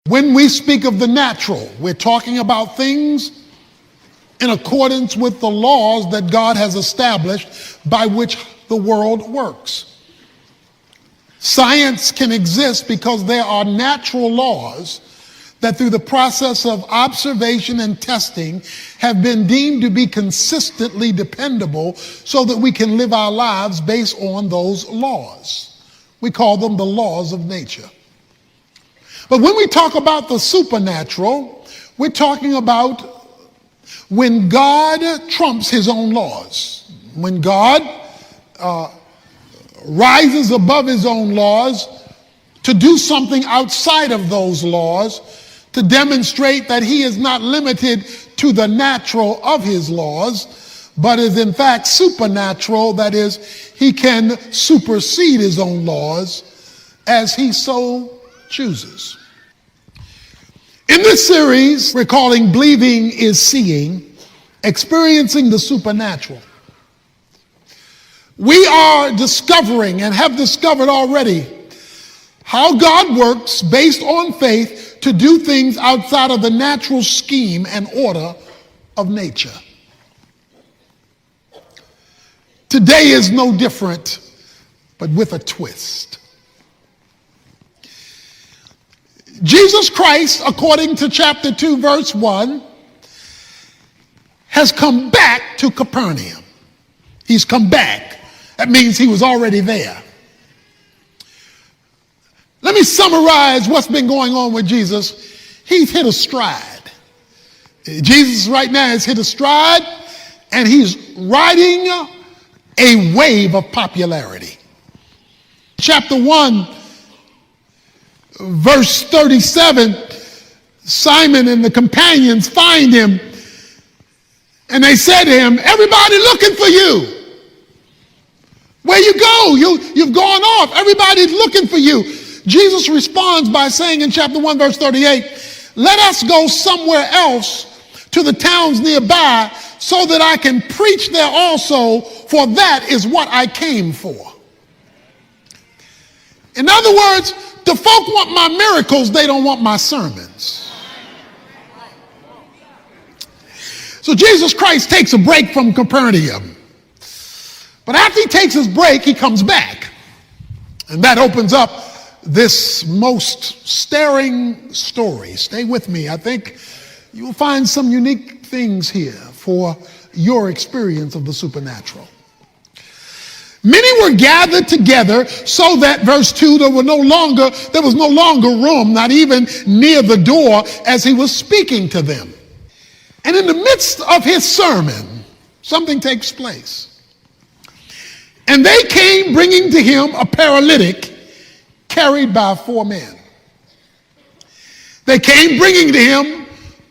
When we speak of the natural, we're talking about things in accordance with the laws that God has established by which the world works. Science can exist because there are natural laws that through the process of observation and testing have been deemed to be consistently dependable so that we can live our lives based on those laws. We call them the laws of nature. But when we talk about the supernatural, we're talking about when God trumps his own laws. When God rises above his own laws to do something outside of those laws to demonstrate that he is not limited to the natural of his laws, but is in fact supernatural. That is, he can supersede his own laws as he so chooses. In this series, we're calling Believing is Seeing, Experiencing the Supernatural. We are discovering and have discovered already how God works based on faith to do things outside of the natural scheme and order of nature. Today is no different, but with a twist. Jesus Christ, according to chapter 2, verse 1, has come back to Capernaum. He's come back. That means he was already there. Let me summarize what's been going on with Jesus. He's hit a stride. Jesus right now has hit a stride, and he's riding a wave of popularity. Chapter 1, verse 37, Simon and the companions find him, and they said to him, "Everybody looking for you. Where you go? You've gone off. Everybody's looking for you." Jesus responds by saying in chapter 1, verse 38, "Let us go somewhere else to the towns nearby so that I can preach there also, for that is what I came for." In other words, the folk want my miracles, they don't want my sermons. So Jesus Christ takes a break from Capernaum. But after he takes his break, he comes back. And that opens up this most staring story. Stay with me. I think you will find some unique things here for your experience of the supernatural. Many were gathered together so that, verse 2, there was no longer room, not even near the door, as he was speaking to them. And in the midst of his sermon, something takes place. And they came bringing to him a paralytic carried by 4 men. They came bringing to him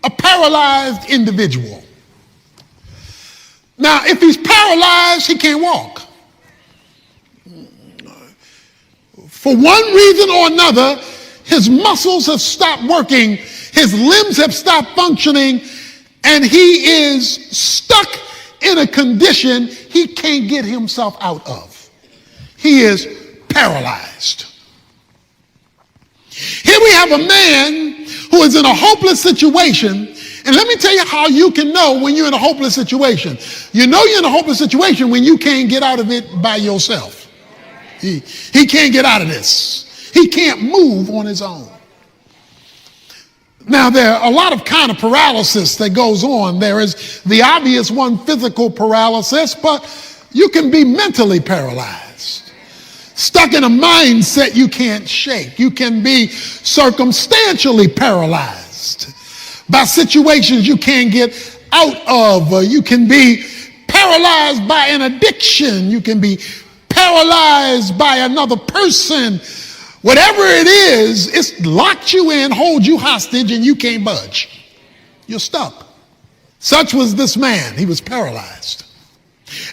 a paralyzed individual. Now, if he's paralyzed, he can't walk. For one reason or another, his muscles have stopped working, his limbs have stopped functioning, and he is stuck in a condition he can't get himself out of. He is paralyzed. Here we have a man who is in a hopeless situation. And let me tell you how you can know when you're in a hopeless situation. You know you're in a hopeless situation when you can't get out of it by yourself. He can't get out of this. He can't move on his own. Now, there are a lot of kind of paralysis that goes on. There is the obvious one, physical paralysis, but you can be mentally paralyzed. Stuck in a mindset you can't shake. You can be circumstantially paralyzed by situations you can't get out of. You can be paralyzed by an addiction. You can be paralyzed by another person. Whatever it is, it's locked you in, holds you hostage, and you can't budge. You're stuck. Such was this man. He was paralyzed.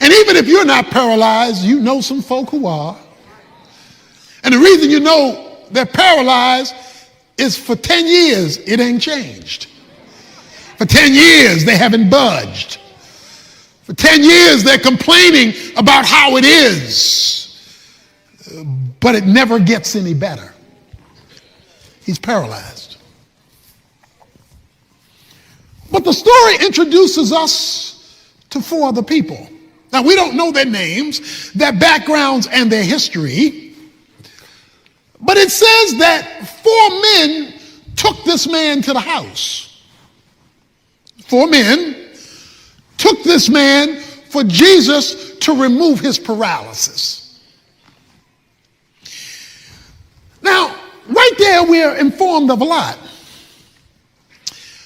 And even if you're not paralyzed, you know some folk who are. And the reason you know they're paralyzed is for 10 years, it ain't changed. For 10 years, they haven't budged. For 10 years, they're complaining about how it is. But it never gets any better. He's paralyzed. But the story introduces us to 4 other people. Now, we don't know their names, their backgrounds, and their history. But it says that 4 men took this man to the house. 4 men took this man for Jesus to remove his paralysis. Now, right there, we're informed of a lot.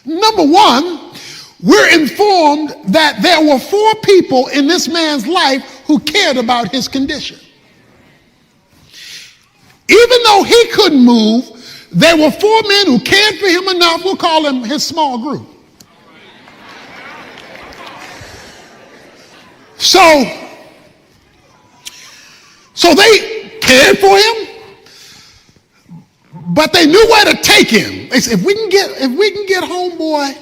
Number one, we're informed that there were 4 people in this man's life who cared about his condition. Even though he couldn't move, there were 4 men who cared for him enough. We'll call him his small group. So they cared for him, but they knew where to take him. They said, if we can get homeboy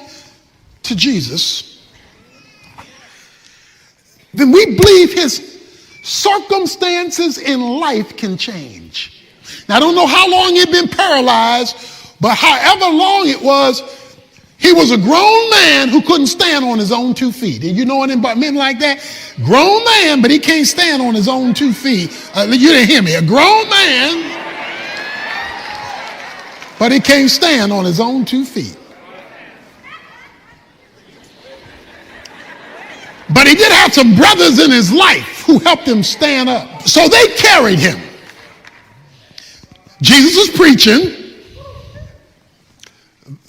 to Jesus, then we believe his circumstances in life can change. Now, I don't know how long he'd been paralyzed, but however long it was, he was a grown man who couldn't stand on his own 2 feet. And you know anything about men like that? Grown man, but he can't stand on his own 2 feet. You didn't hear me. A grown man, but he can't stand on his own 2 feet. But he did have some brothers in his life who helped him stand up. So they carried him. Jesus is preaching.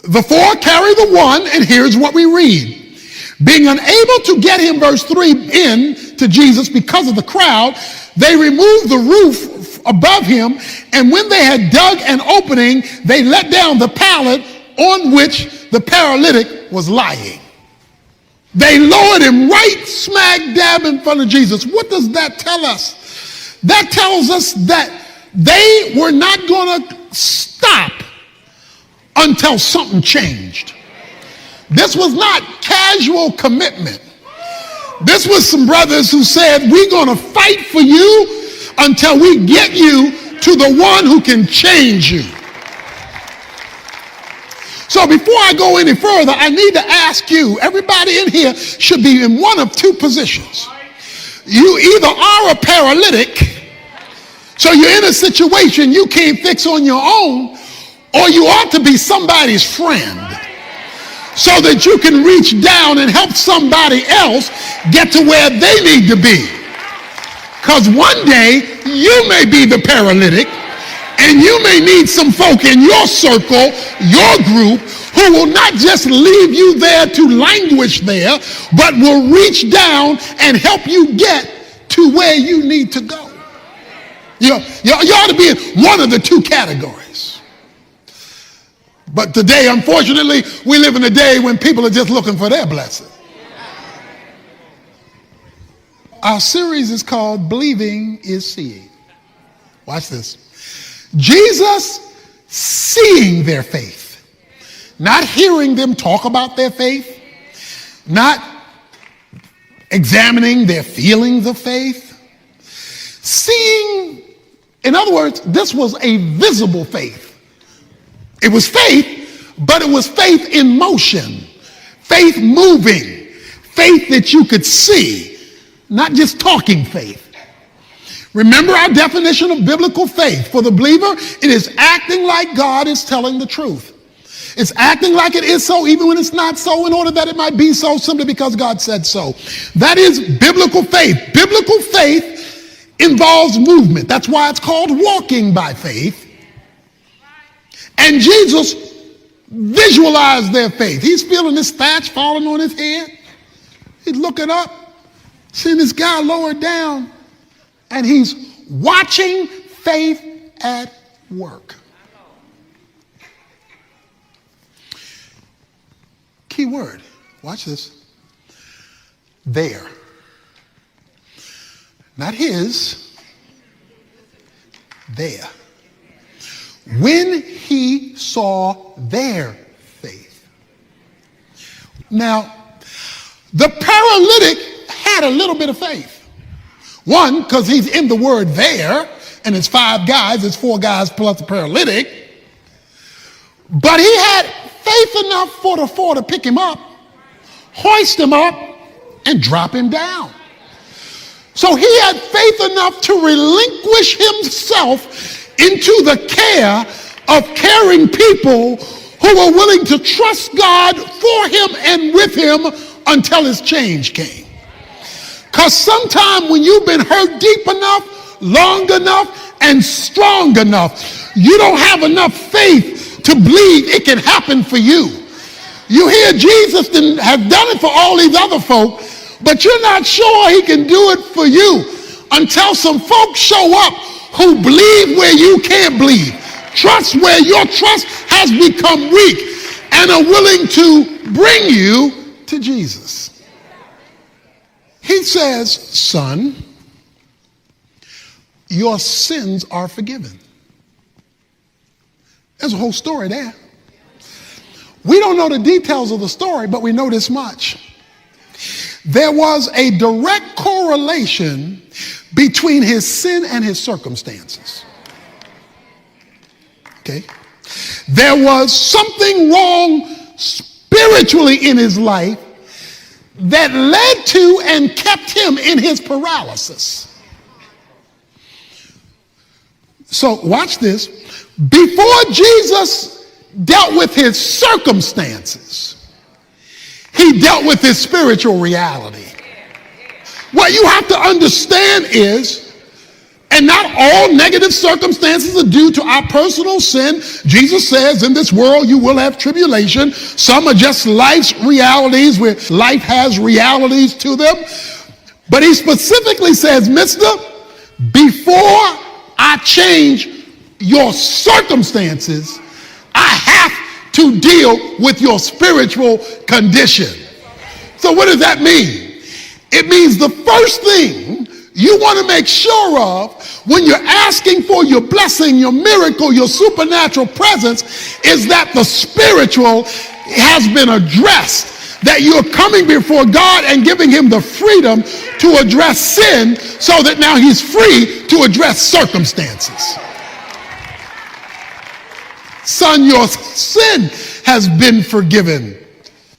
The 4 carry the 1, and here's what we read. Being unable to get him, verse 3, in to Jesus because of the crowd, they removed the roof above him, and when they had dug an opening, they let down the pallet on which the paralytic was lying. They lowered him right smack dab in front of Jesus. What does that tell us? That tells us that they were not going to stop until something changed. This was not casual commitment. This was some brothers who said, we're going to fight for you until we get you to the one who can change you. So before I go any further, I need to ask you, everybody in here should be in one of 2 positions. You either are a paralytic, so you're in a situation you can't fix on your own, or you ought to be somebody's friend so that you can reach down and help somebody else get to where they need to be. Because one day you may be the paralytic, and you may need some folk in your circle, your group, who will not just leave you there to languish there, but will reach down and help you get to where you need to go. You ought to be in one of the 2 categories. But today, unfortunately, we live in a day when people are just looking for their blessing. Our series is called Believing is Seeing. Watch this. Jesus seeing their faith, not hearing them talk about their faith, not examining their feelings of faith. Seeing, in other words, this was a visible faith. It was faith, but it was faith in motion, faith moving, faith that you could see, not just talking faith. Remember our definition of biblical faith. For the believer, it is acting like God is telling the truth. It's acting like it is so even when it's not so, in order that it might be so simply because God said so. That is biblical faith. Biblical faith involves movement. That's why it's called walking by faith. And Jesus visualized their faith. He's feeling this thatch falling on his head. He's looking up, seeing this guy lowered down, and he's watching faith at work. Key word. Watch this. There. Not his. There. When he saw their faith. Now, the paralytic had a little bit of faith. One, because he's in the word there, and it's 5 guys, it's 4 guys plus the paralytic. But he had faith enough for the 4 to pick him up. hoist him up, and drop him down. So he had faith enough to relinquish himself into the care of caring people who were willing to trust God for him and with him until his change came. Because sometime when you've been hurt deep enough, long enough, and strong enough, you don't have enough faith to believe it can happen for you. You hear Jesus didn't have done it for all these other folk, but you're not sure he can do it for you until some folks show up who believe where you can't believe, trust where your trust has become weak, and are willing to bring you to Jesus. He says, son, your sins are forgiven. There's a whole story there. We don't know the details of the story, but we know this much. There was a direct correlation between his sin and his circumstances. Okay? There was something wrong spiritually in his life that led to and kept him in his paralysis. So watch this. Before Jesus dealt with his circumstances, he dealt with his spiritual reality. What you have to understand is, and not all negative circumstances are due to our personal sin. Jesus says, in this world you will have tribulation. Some are just life's realities, where life has realities to them. But he specifically says, mister, before I change your circumstances, I have to deal with your spiritual condition. So what does that mean? It means the first thing you want to make sure of when you're asking for your blessing, your miracle, your supernatural presence, is that the spiritual has been addressed, that you're coming before God and giving him the freedom to address sin so that now he's free to address circumstances. Son, your sin has been forgiven.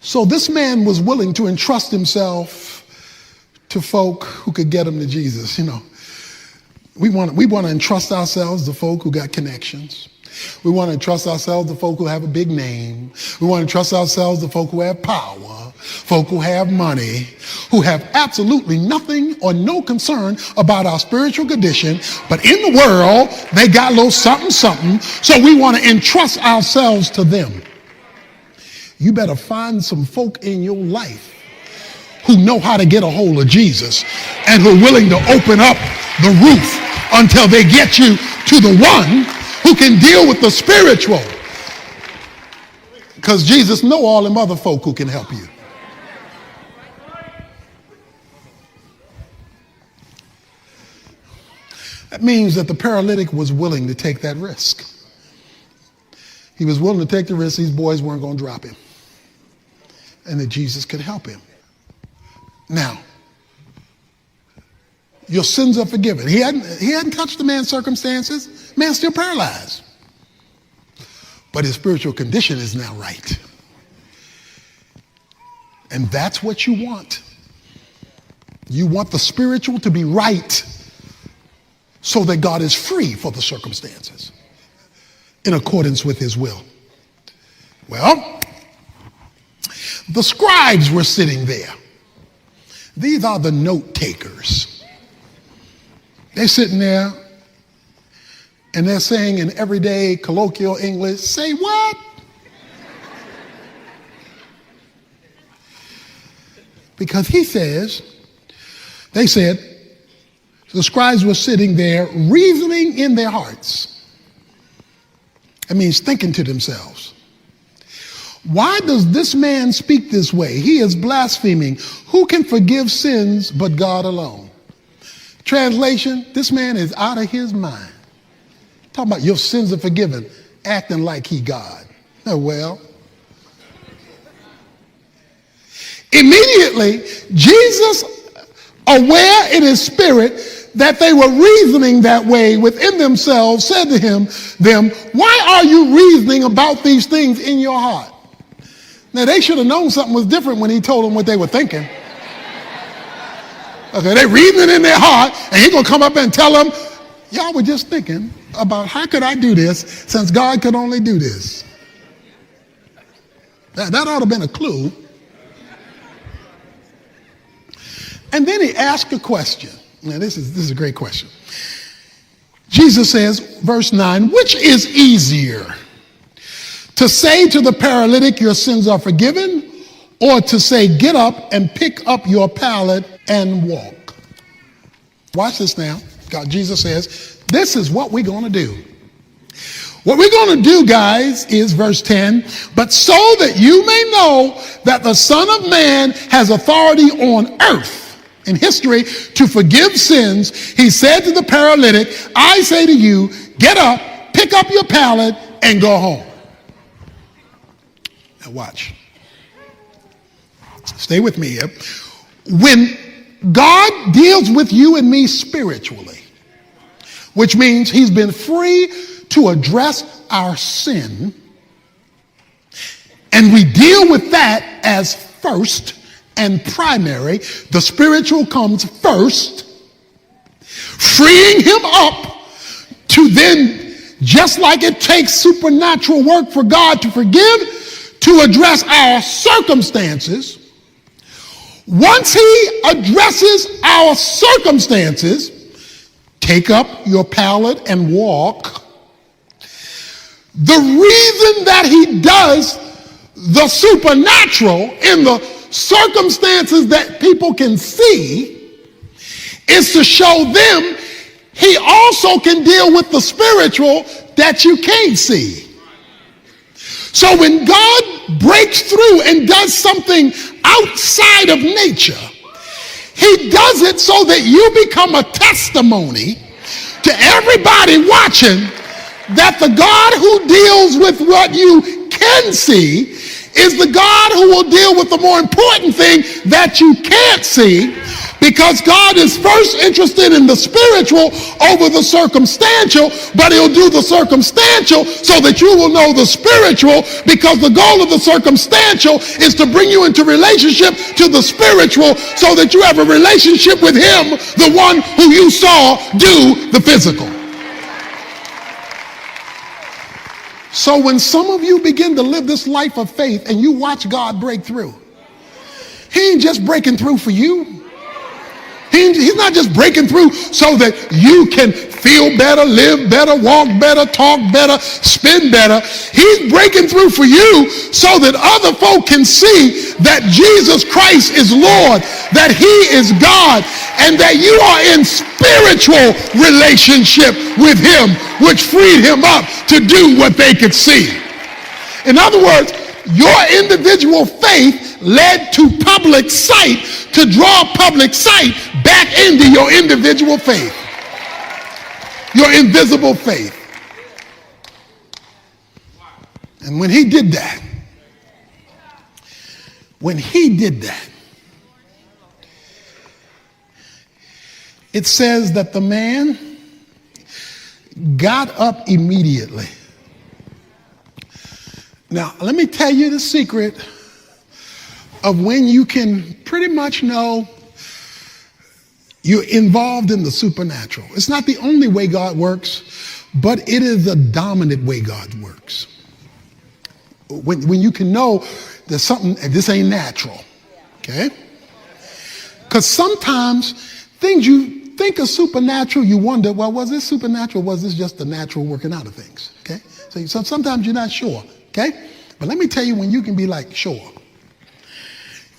So this man was willing to entrust himself to folk who could get him to Jesus. You know, we want to entrust ourselves to folk who got connections. We want to entrust ourselves to folk who have a big name. We want to entrust ourselves to folk who have power, folk who have money, who have absolutely nothing or no concern about our spiritual condition, but in the world, they got a little something, something, so we want to entrust ourselves to them. You better find some folk in your life who know how to get a hold of Jesus and who are willing to open up the roof until they get you to the one who can deal with the spiritual. Because Jesus know all them other folk who can help you. That means that the paralytic was willing to take that risk. He was willing to take the risk these boys weren't going to drop him, and that Jesus could help him. Now, your sins are forgiven. He hadn't touched the man's circumstances. Man's still paralyzed. But his spiritual condition is now right. And that's what you want. You want the spiritual to be right so that God is free for the circumstances in accordance with his will. Well, the scribes were sitting there. These are the note takers. They're sitting there and they're saying in everyday colloquial English, say what? Because he says, they said, the scribes were sitting there reasoning in their hearts. That means thinking to themselves. Why does this man speak this way? He is blaspheming. Who can forgive sins but God alone? Translation, this man is out of his mind. Talking about your sins are forgiven, acting like he God. Oh, well. Immediately, Jesus, aware in his spirit that they were reasoning that way within themselves, said to them, why are you reasoning about these things in your heart? Now, they should have known something was different when he told them what they were thinking. Okay, they're reading it in their heart, and he's going to come up and tell them, y'all were just thinking about how could I do this since God could only do this. That ought to have been a clue. And then he asked a question. Now, this is a great question. Jesus says, verse 9, which is easier, to say to the paralytic, your sins are forgiven, or to say, get up and pick up your pallet and walk? Watch this now. God, Jesus says, this is what we're going to do. What we're going to do, guys, is verse 10, but so that you may know that the Son of Man has authority on earth in history to forgive sins, he said to the paralytic, I say to you, get up, pick up your pallet, and go home. Now watch. Stay with me here. When God deals with you and me spiritually, which means he's been free to address our sin, and we deal with that as first and primary, the spiritual comes first, freeing him up to then, just like it takes supernatural work for God to forgive, to address our circumstances. Once he addresses our circumstances, take up your pallet and walk. The reason that he does the supernatural in the circumstances that people can see is to show them he also can deal with the spiritual that you can't see. So when God breaks through and does something outside of nature, he does it so that you become a testimony to everybody watching that the God who deals with what you can see is the God who will deal with the more important thing that you can't see, because God is first interested in the spiritual over the circumstantial, but he'll do the circumstantial so that you will know the spiritual, because the goal of the circumstantial is to bring you into relationship to the spiritual so that you have a relationship with him, the one who you saw do the physical. So when some of you begin to live this life of faith and you watch God break through, he ain't just breaking through for you. He's not just breaking through so that you can feel better, live better, walk better, talk better, spin better. He's breaking through for you so that other folk can see that Jesus Christ is Lord, that he is God, and that you are in spiritual relationship with him, which freed him up to do what they could see. In other words, your individual faith led to public sight to draw public sight back into your individual faith, your invisible faith. And when he did that, it says that the man got up immediately. Now, let me tell you the secret of when you can pretty much know you're involved in the supernatural. It's not the only way God works, but it is the dominant way God works. When you can know there's something, this ain't natural, okay? Because sometimes things you think are supernatural, you wonder, well, was this supernatural? Was this just the natural working out of things, okay? So sometimes you're not sure, okay? But let me tell you when you can be like, sure.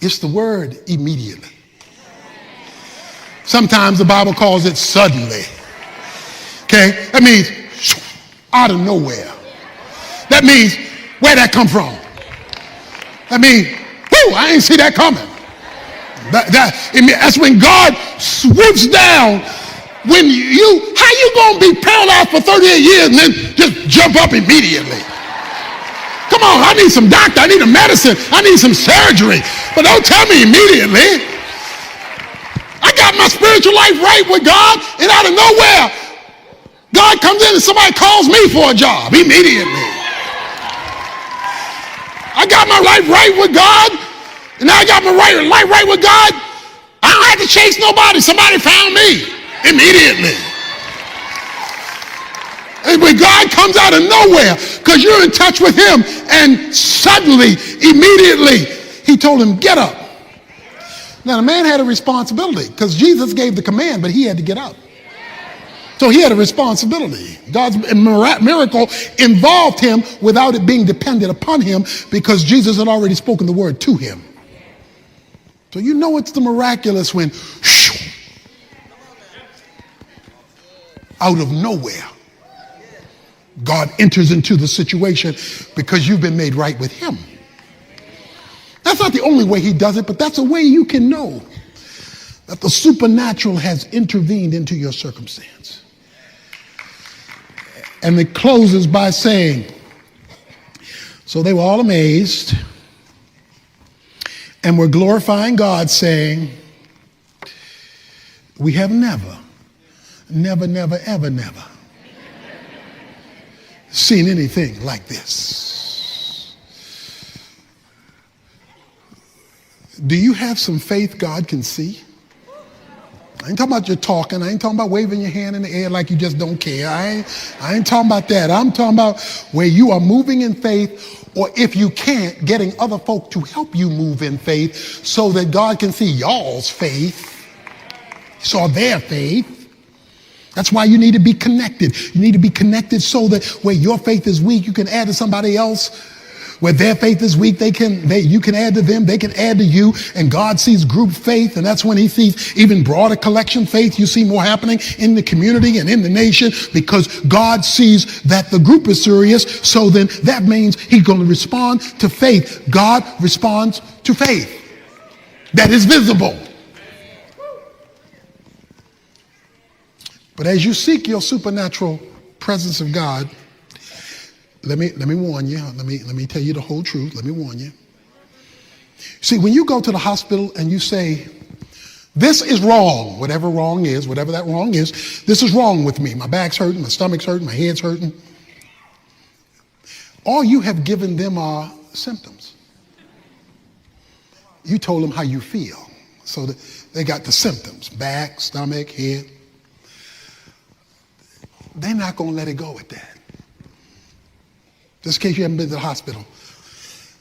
It's the word immediately. Sometimes the Bible calls it suddenly. Okay? That means out of nowhere. That means where'd that come from? That means, whoo, I ain't see that coming. That's when God swoops down. How you gonna be paralyzed for 38 years and then just jump up immediately? Come on, I need some doctor, I need a medicine, I need some surgery. But don't tell me immediately. I got my spiritual life right with God, and out of nowhere, God comes in and somebody calls me for a job immediately. I got my life right with God, and now I got my life right with God. I don't have to chase nobody. Somebody found me immediately. And when God comes out of nowhere, because you're in touch with him, and suddenly, immediately, he told him, get up. Now, the man had a responsibility, because Jesus gave the command, but he had to get up. So he had a responsibility. God's miracle involved him without it being dependent upon him, because Jesus had already spoken the word to him. So you know it's the miraculous when, out of nowhere, God enters into the situation because you've been made right with him. That's not the only way he does it, but that's a way you can know that the supernatural has intervened into your circumstance. And it closes by saying, so they were all amazed and were glorifying God, saying, we have never, ever seen anything like this. Do you have some faith God can see? I ain't talking about your talking. I ain't talking about waving your hand in the air like you just don't care. I ain't talking about that. I'm talking about where you are moving in faith, or if you can't, getting other folk to help you move in faith so that God can see y'all's faith, saw their faith. That's why you need to be connected. You need to be connected so that where your faith is weak, you can add to somebody else. Where their faith is weak, you can add to them, they can add to you, and God sees group faith, and that's when he sees even broader collection faith. You see more happening in the community and in the nation because God sees that the group is serious, so then that means he's going to respond to faith. God responds to faith that is visible. But as you seek your supernatural presence of God, let me warn you. Let me tell you the whole truth. Let me warn you. See, when you go to the hospital and you say, this is wrong, whatever that wrong is, this is wrong with me. My back's hurting, my stomach's hurting, my head's hurting. All you have given them are symptoms. You told them how you feel. So they got the symptoms, back, stomach, head. They're not going to let it go at that. Just in case you haven't been to the hospital.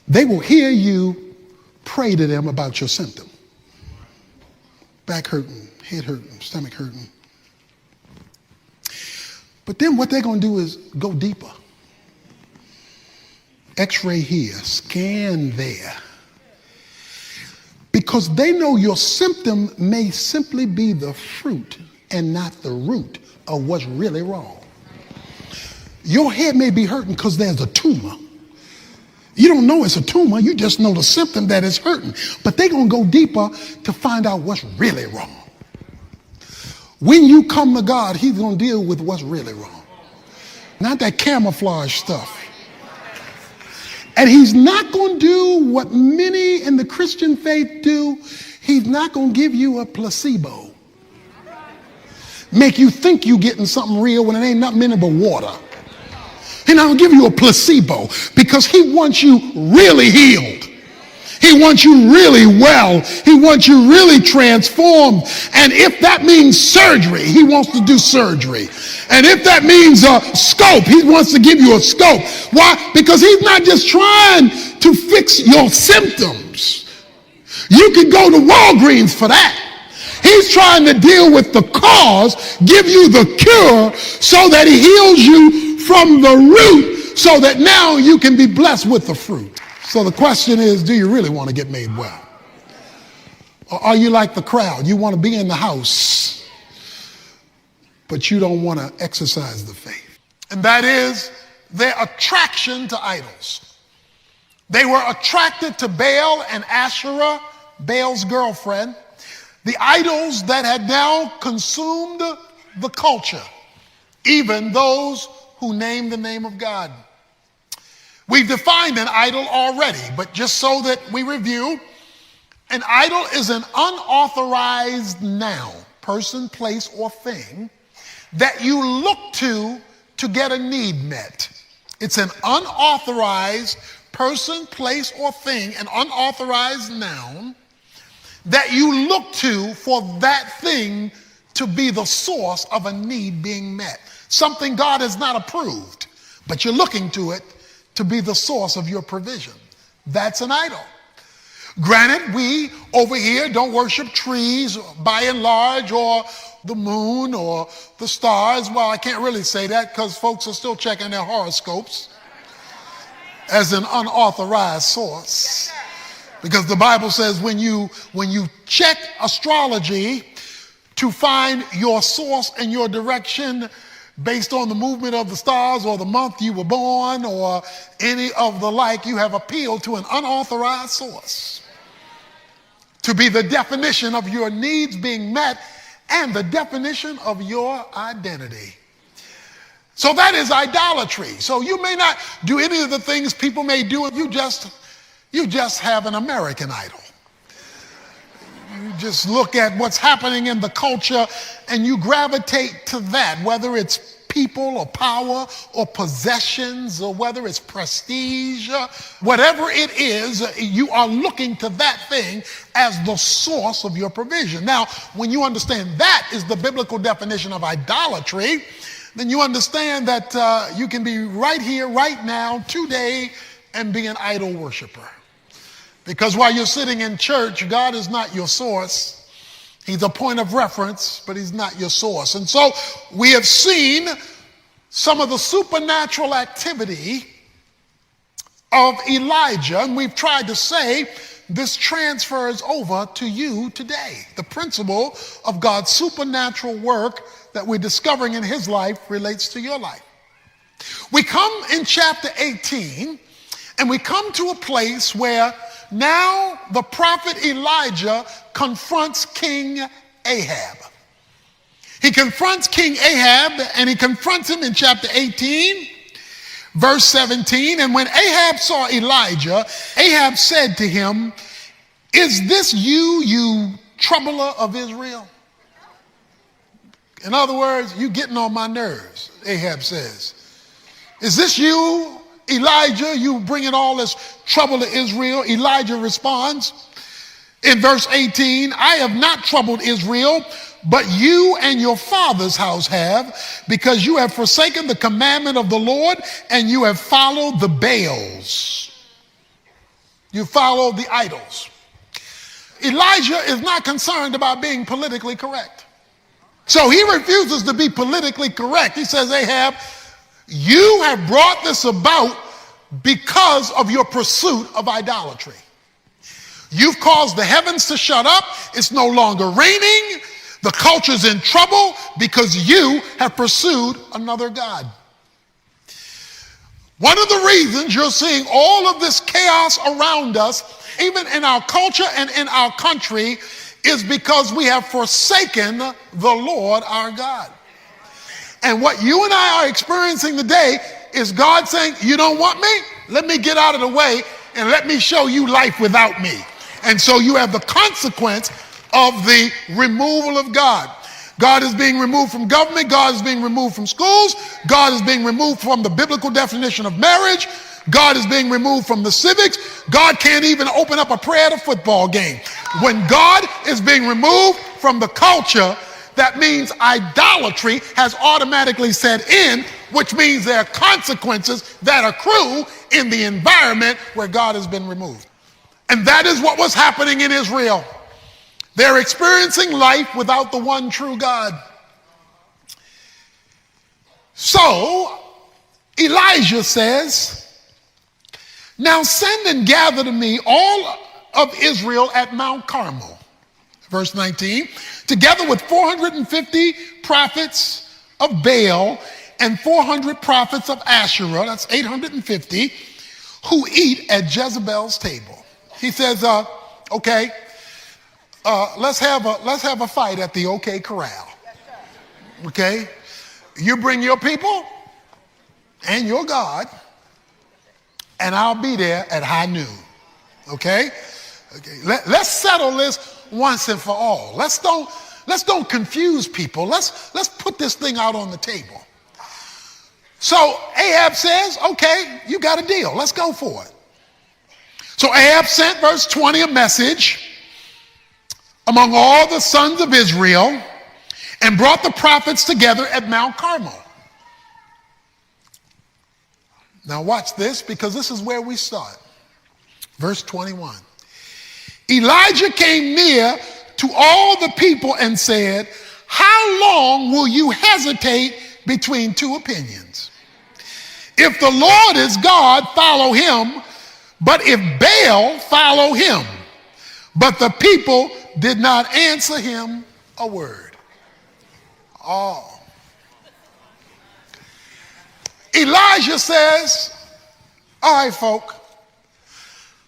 They will hear you pray to them about your symptom. Back hurting, head hurting, stomach hurting. But then what they're going to do is go deeper. X-ray here, scan there. Because they know your symptom may simply be the fruit and not the root of what's really wrong. Your head may be hurting because there's a tumor. You don't know it's a tumor. You just know the symptom that is hurting. But they're going to go deeper to find out what's really wrong. When you come to God, he's going to deal with what's really wrong. Not that camouflage stuff. And he's not going to do what many in the Christian faith do. He's not going to give you a placebo. Make you think you're getting something real when it ain't nothing in it but water. He's not going to give you a placebo because he wants you really healed. He wants you really well. He wants you really transformed. And if that means surgery, he wants to do surgery. And if that means a scope, he wants to give you a scope. Why? Because he's not just trying to fix your symptoms. You can go to Walgreens for that. He's trying to deal with the cause, give you the cure so that he heals you from the root so that now you can be blessed with the fruit. So the question is, do you really want to get made well? Or are you like the crowd? You want to be in the house, but you don't want to exercise the faith. And that is their attraction to idols. They were attracted to Baal and Asherah, Baal's girlfriend, the idols that had now consumed the culture, even those who named the name of God. We've defined an idol already, but just so that we review, an idol is an unauthorized noun, person, place, or thing that you look to get a need met. It's an unauthorized person, place, or thing, an unauthorized noun, that you look to for that thing to be the source of a need being met. Something God has not approved, but you're looking to it to be the source of your provision. That's an idol. Granted, we over here don't worship trees by and large, or the moon, or the stars. Well, I can't really say that because folks are still checking their horoscopes as an unauthorized source. Because the Bible says when you check astrology to find your source and your direction based on the movement of the stars or the month you were born or any of the like, you have appealed to an unauthorized source to be the definition of your needs being met and the definition of your identity. So that is idolatry. So you may not do any of the things people may do if you just have an American idol. You just look at what's happening in the culture and you gravitate to that, whether it's people or power or possessions or whether it's prestige, whatever it is, you are looking to that thing as the source of your provision. Now, when you understand that is the biblical definition of idolatry, then you understand that you can be right here, right now, today, and be an idol worshiper. Because while you're sitting in church, God is not your source. He's a point of reference, but he's not your source. And so we have seen some of the supernatural activity of Elijah, and we've tried to say this transfers over to you today. The principle of God's supernatural work that we're discovering in his life relates to your life. We come in chapter 18, and we come to a place where now the prophet Elijah confronts King Ahab. He confronts King Ahab, and he confronts him in chapter 18, verse 17. And when Ahab saw Elijah, Ahab said to him, "Is this you, you troubler of Israel?" In other words, you getting on my nerves, Ahab says. "Is this you, Elijah, you bringing all this trouble to Israel?" Elijah responds in verse 18, "I have not troubled Israel, but you and your father's house have, because you have forsaken the commandment of the Lord and you have followed the Baals." You follow the idols. Elijah is not concerned about being politically correct. So he refuses to be politically correct. He says, "Ahab, you have brought this about because of your pursuit of idolatry. You've caused the heavens to shut up. It's no longer raining. The culture's in trouble because you have pursued another god." One of the reasons you're seeing all of this chaos around us, even in our culture and in our country, is because we have forsaken the Lord our God. And what you and I are experiencing today is God saying, "You don't want me? Let me get out of the way and let me show you life without me." And so you have the consequence of the removal of God. God is being removed from government. God is being removed from schools. God is being removed from the biblical definition of marriage. God is being removed from the civics. God can't even open up a prayer at a football game. When God is being removed from the culture, that means idolatry has automatically set in, which means there are consequences that accrue in the environment where God has been removed. And that is what was happening in Israel. They're experiencing life without the one true God. So Elijah says, "Now send and gather to me all of Israel at Mount Carmel." Verse 19, "Together with 450 prophets of Baal and 400 prophets of Asherah," that's 850, "who eat at Jezebel's table." He says, okay, let's have a fight at the OK Corral. Okay? You bring your people and your God, and I'll be there at high noon. Okay? Let's settle this once and for all. Let's don't confuse people. Let's put this thing out on the table. So Ahab says, "Okay, you got a deal. Let's go for it." So Ahab sent, verse 20, a message among all the sons of Israel and brought the prophets together at Mount Carmel. Now watch this, because this is where we start. Verse 21. Elijah came near to all the people and said, how long will you hesitate between two opinions? If the Lord is God, follow him. But if Baal, follow him. But the people did not answer him a word. Oh. Elijah says, all right, folk,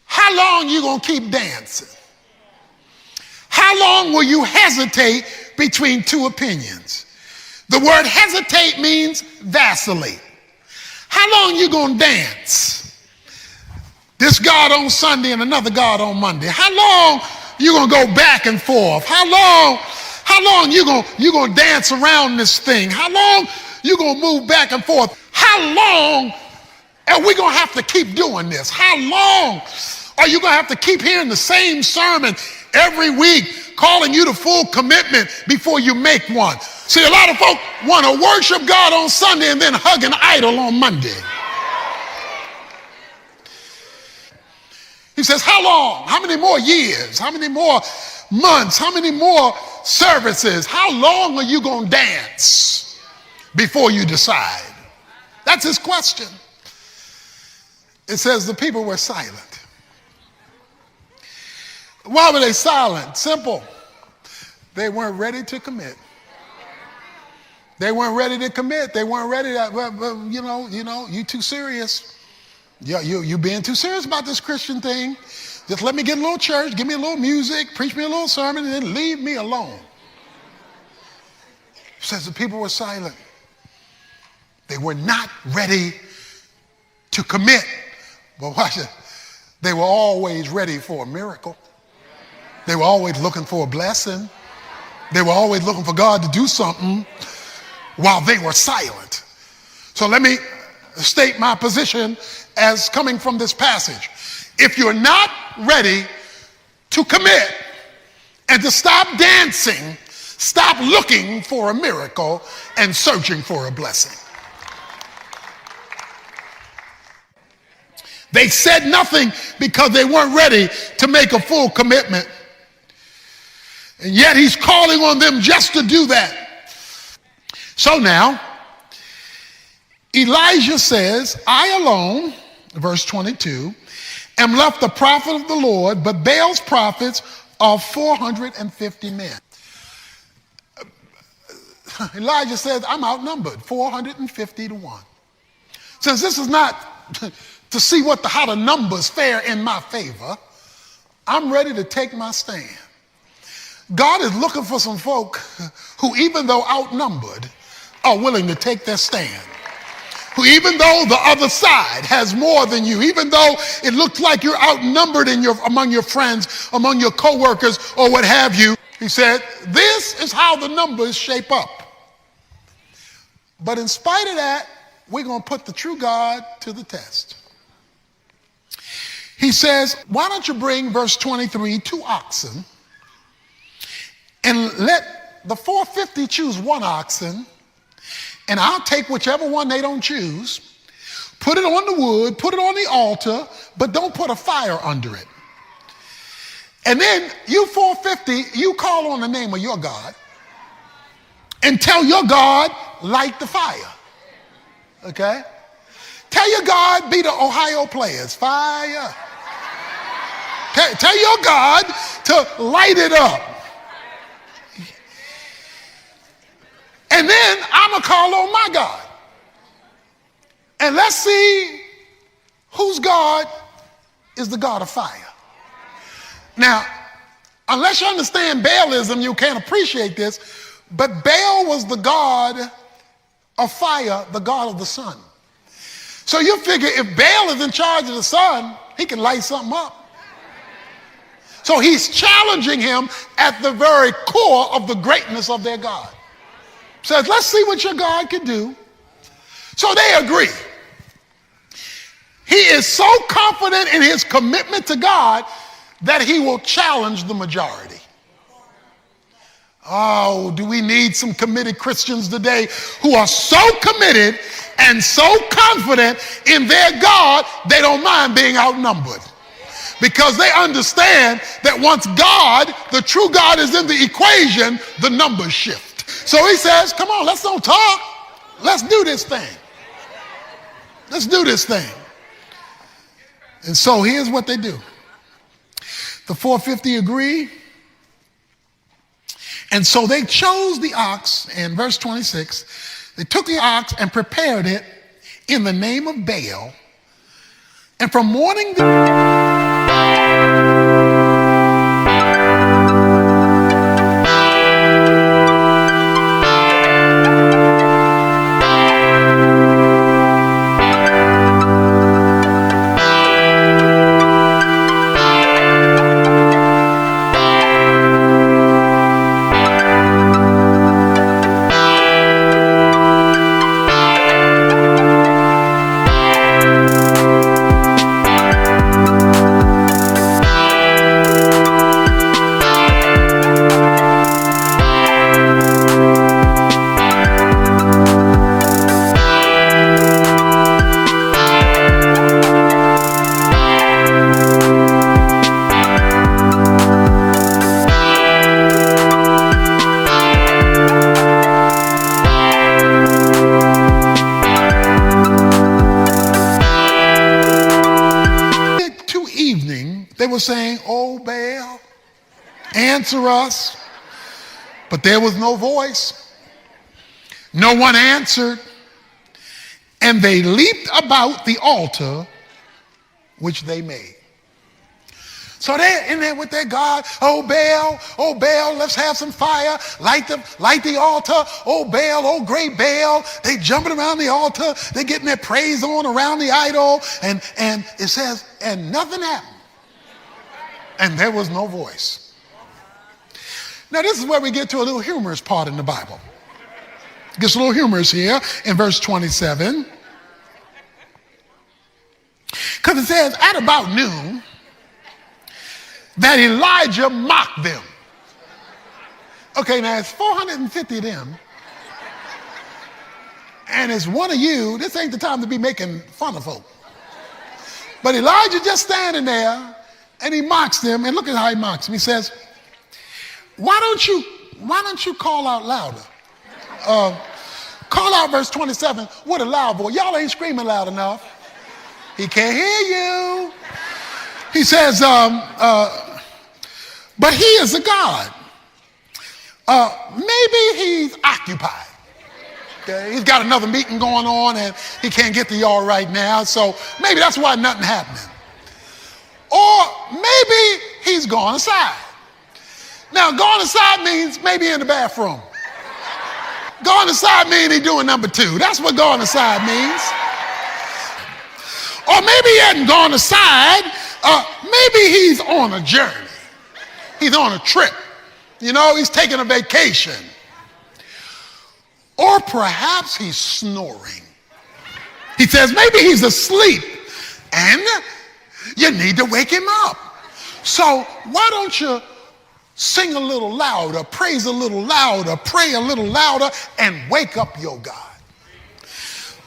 how long you gonna keep dancing? How long will you hesitate between two opinions? The word hesitate means vacillate. How long you gonna dance? This God on Sunday and another God on Monday. How long you gonna go back and forth? How long you gonna dance around this thing? How long you gonna move back and forth? How long are we gonna have to keep doing this? How long are you gonna have to keep hearing the same sermon every week, calling you to full commitment before you make one? See, a lot of folk want to worship God on Sunday and then hug an idol on Monday. He says, how long? How many more years? How many more months? How many more services? How long are you going to dance before you decide? That's his question. It says the people were silent. Why were they silent? Simple. They weren't ready to commit. They weren't ready to commit. They weren't ready to, you too serious. You being too serious about this Christian thing. Just let me get a little church, give me a little music, preach me a little sermon, and then leave me alone. It says the people were silent. They were not ready to commit. But watch it. They were always ready for a miracle. They were always looking for a blessing. They were always looking for God to do something while they were silent. So let me state my position as coming from this passage. If you're not ready to commit and to stop dancing, stop looking for a miracle and searching for a blessing. They said nothing because they weren't ready to make a full commitment. And yet he's calling on them just to do that. So now, Elijah says, I alone, verse 22, am left the prophet of the Lord, but Baal's prophets are 450 men. Elijah says, I'm outnumbered, 450 to 1. Since this is not to see how the numbers fare in my favor, I'm ready to take my stand. God is looking for some folk who, even though outnumbered, are willing to take their stand. Who, even though the other side has more than you, even though it looks like you're outnumbered among your friends, among your coworkers, or what have you, he said, this is how the numbers shape up. But in spite of that, we're going to put the true God to the test. He says, why don't you bring, verse 23, 2 oxen, and let the 450 choose 1 oxen, and I'll take whichever one they don't choose, put it on the wood, put it on the altar, but don't put a fire under it. And then you 450, you call on the name of your God and tell your God, light the fire. Okay? Tell your God, be the Ohio players, fire. Tell your God to light it up. And then I'm going to call on my God. And let's see whose God is the God of fire. Now, unless you understand Baalism, you can't appreciate this, but Baal was the God of fire, the God of the sun. So you figure if Baal is in charge of the sun, he can light something up. So he's challenging him at the very core of the greatness of their God. Says, let's see what your God can do. So they agree. He is so confident in his commitment to God that he will challenge the majority. Oh, do we need some committed Christians today who are so committed and so confident in their God, they don't mind being outnumbered. Because they understand that once God, the true God, is in the equation, the numbers shift. So he says, come on, let's don't talk. Let's do this thing. Let's do this thing. And so here's what they do. The 450 agree. And so they chose the ox, in verse 26, they took the ox and prepared it in the name of Baal. And from morning they were saying, oh, Baal, answer us. But there was no voice. No one answered. And they leaped about the altar which they made. So they're in there with their God. Oh, Baal, let's have some fire. Light the altar. Oh, Baal, oh, great Baal. They jumping around the altar. They're getting their praise on around the idol. And it says, and nothing happened. And there was no voice. Now, this is where we get to a little humorous part in the Bible. It gets a little humorous here in verse 27. Because it says, at about noon, that Elijah mocked them. Okay, now it's 450 of them. And it's one of you. This ain't the time to be making fun of folk. But Elijah just standing there, and he mocks them, and look at how he mocks them. He says, why don't you call out louder? Call out verse 27 with a loud voice. Y'all ain't screaming loud enough. He can't hear you. He says, but he is a God. Maybe he's occupied. Okay? He's got another meeting going on, and he can't get to y'all right now, so maybe that's why nothing happening. Or maybe he's gone aside. Now, gone aside means maybe in the bathroom. Gone aside means he's doing number two. That's what gone aside means. Or maybe he hadn't gone aside. Maybe he's on a journey. He's on a trip. You know, he's taking a vacation. Or perhaps he's snoring. He says maybe he's asleep. And you need to wake him up. So why don't you sing a little louder, praise a little louder, pray a little louder, and wake up your God?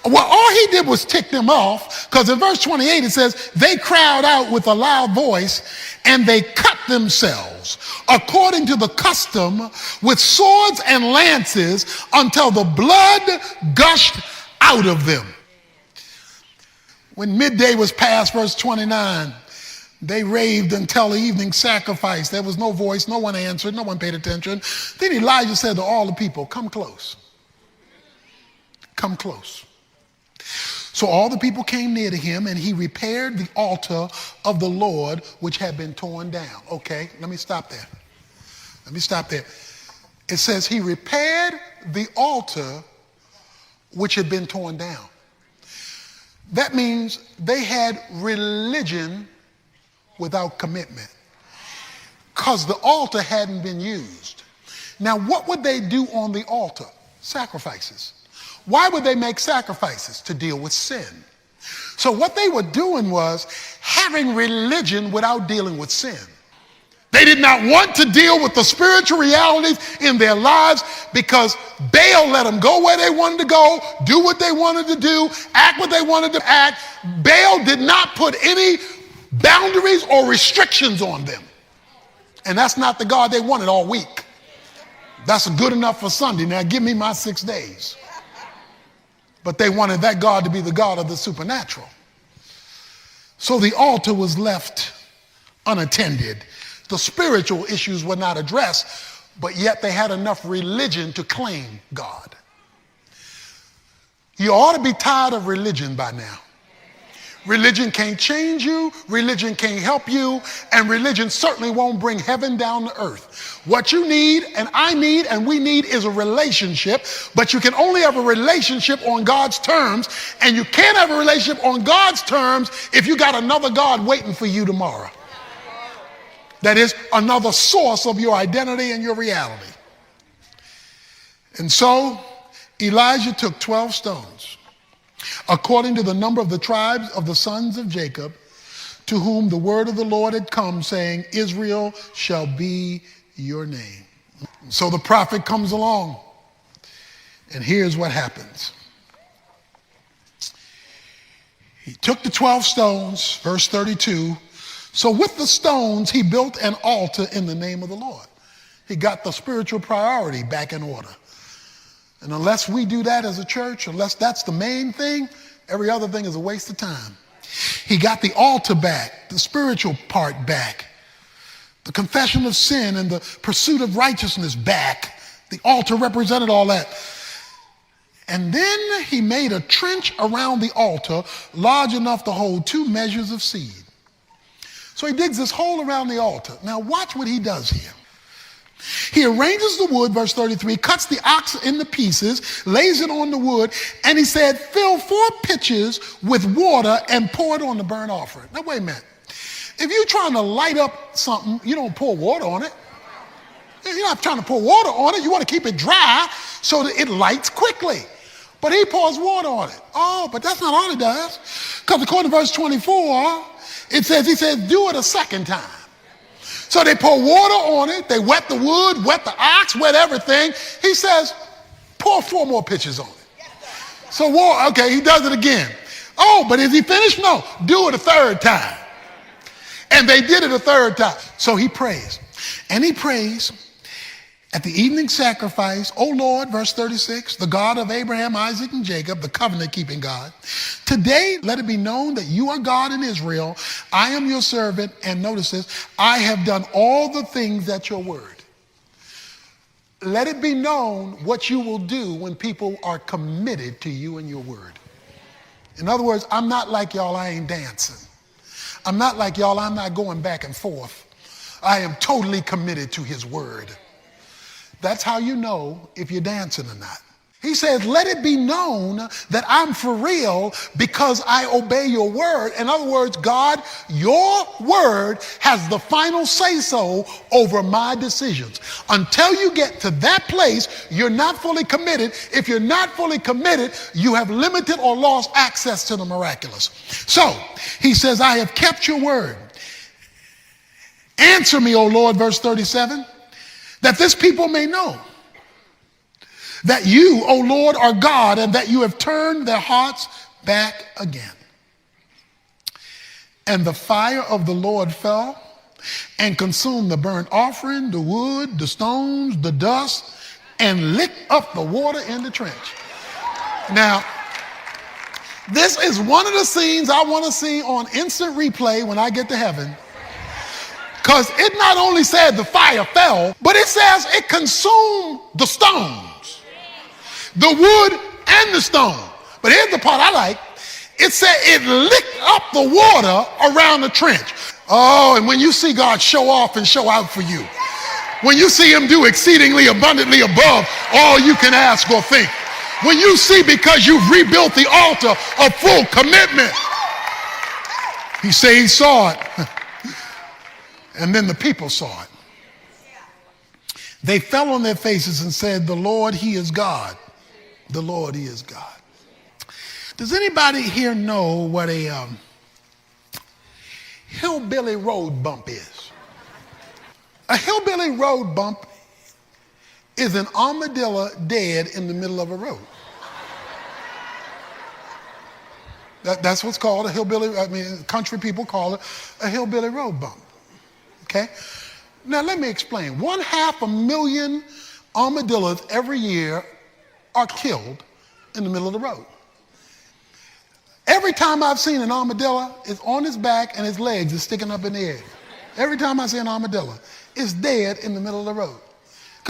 Well, all he did was tick them off, because in verse 28 it says, they cried out with a loud voice, and they cut themselves according to the custom with swords and lances until the blood gushed out of them. When midday was past, verse 29, they raved until the evening sacrifice. There was no voice, no one answered, no one paid attention. Then Elijah said to all the people, come close. Come close. So all the people came near to him, and he repaired the altar of the Lord, which had been torn down. Okay, let me stop there. It says he repaired the altar which had been torn down. That means they had religion without commitment, because the altar hadn't been used. Now, what would they do on the altar? Sacrifices. Why would they make sacrifices? To deal with sin. So what they were doing was having religion without dealing with sin. They did not want to deal with the spiritual realities in their lives because Baal let them go where they wanted to go, do what they wanted to do, act what they wanted to act. Baal did not put any boundaries or restrictions on them. And that's not the God they wanted all week. That's good enough for Sunday. Now give me my 6 days. But they wanted that God to be the God of the supernatural. So the altar was left unattended. The spiritual issues were not addressed, but yet they had enough religion to claim God. You ought to be tired of religion by now. Religion can't change you, religion can't help you, and religion certainly won't bring heaven down to earth. What you need, and I need, and we need is a relationship, but you can only have a relationship on God's terms, and you can't have a relationship on God's terms if you got another God waiting for you tomorrow. That is another source of your identity and your reality. And so Elijah took 12 stones, according to the number of the tribes of the sons of Jacob, to whom the word of the Lord had come, saying, Israel shall be your name. So the prophet comes along, and here's what happens. He took the 12 stones, verse 32. So with the stones, he built an altar in the name of the Lord. He got the spiritual priority back in order. And unless we do that as a church, unless that's the main thing, every other thing is a waste of time. He got the altar back, the spiritual part back, the confession of sin and the pursuit of righteousness back. The altar represented all that. And then he made a trench around the altar large enough to hold 2 measures of seed. So he digs this hole around the altar. Now watch what he does here. He arranges the wood, verse 33, cuts the ox into pieces, lays it on the wood, and he said, fill 4 pitchers with water and pour it on the burnt offering. Now wait a minute. If you're trying to light up something, you don't pour water on it. You're not trying to pour water on it. You want to keep it dry so that it lights quickly. But he pours water on it. Oh, but that's not all he does. Because according to verse 24, he says, do it a second time. So they pour water on it. They wet the wood, wet the ox, wet everything. He says, pour 4 more pitchers on it. So, okay, he does it again. Oh, but is he finished? No, do it a 3rd time. And they did it a 3rd time. So he prays. And he prays at the evening sacrifice, O Lord, verse 36, the God of Abraham, Isaac, and Jacob, the covenant-keeping God, today let it be known that you are God in Israel. I am your servant, and notice this, I have done all the things at your word. Let it be known what you will do when people are committed to you and your word. In other words, I'm not like y'all, I ain't dancing. I'm not like y'all, I'm not going back and forth. I am totally committed to his word. That's how you know if you're dancing or not. He says, let it be known that I'm for real because I obey your word. In other words, God, your word has the final say-so over my decisions. Until you get to that place, you're not fully committed. If you're not fully committed, you have limited or lost access to the miraculous. So he says, I have kept your word. Answer me, O Lord, verse 37. That this people may know that you, O Lord, are God, and that you have turned their hearts back again. And the fire of the Lord fell and consumed the burnt offering, the wood, the stones, the dust, and licked up the water in the trench. Now, this is one of the scenes I want to see on instant replay when I get to heaven. Because it not only said the fire fell, but it says it consumed the stones, the wood and the stone. But here's the part I like. It said it licked up the water around the trench. Oh, and when you see God show off and show out for you, when you see him do exceedingly abundantly above all you can ask or think, when you see because you've rebuilt the altar of full commitment, he said he saw it. And then the people saw it. They fell on their faces and said, the Lord, he is God. The Lord, he is God. Does anybody here know what a hillbilly road bump is? A hillbilly road bump is an armadillo dead in the middle of a road. That's what's called a hillbilly, country people call it a hillbilly road bump, okay? Now let me explain. 500,000 armadillos every year are killed in the middle of the road. Every time I've seen an armadillo, it's on its back and its legs are sticking up in the air. Every time I see an armadillo, it's dead in the middle of the road.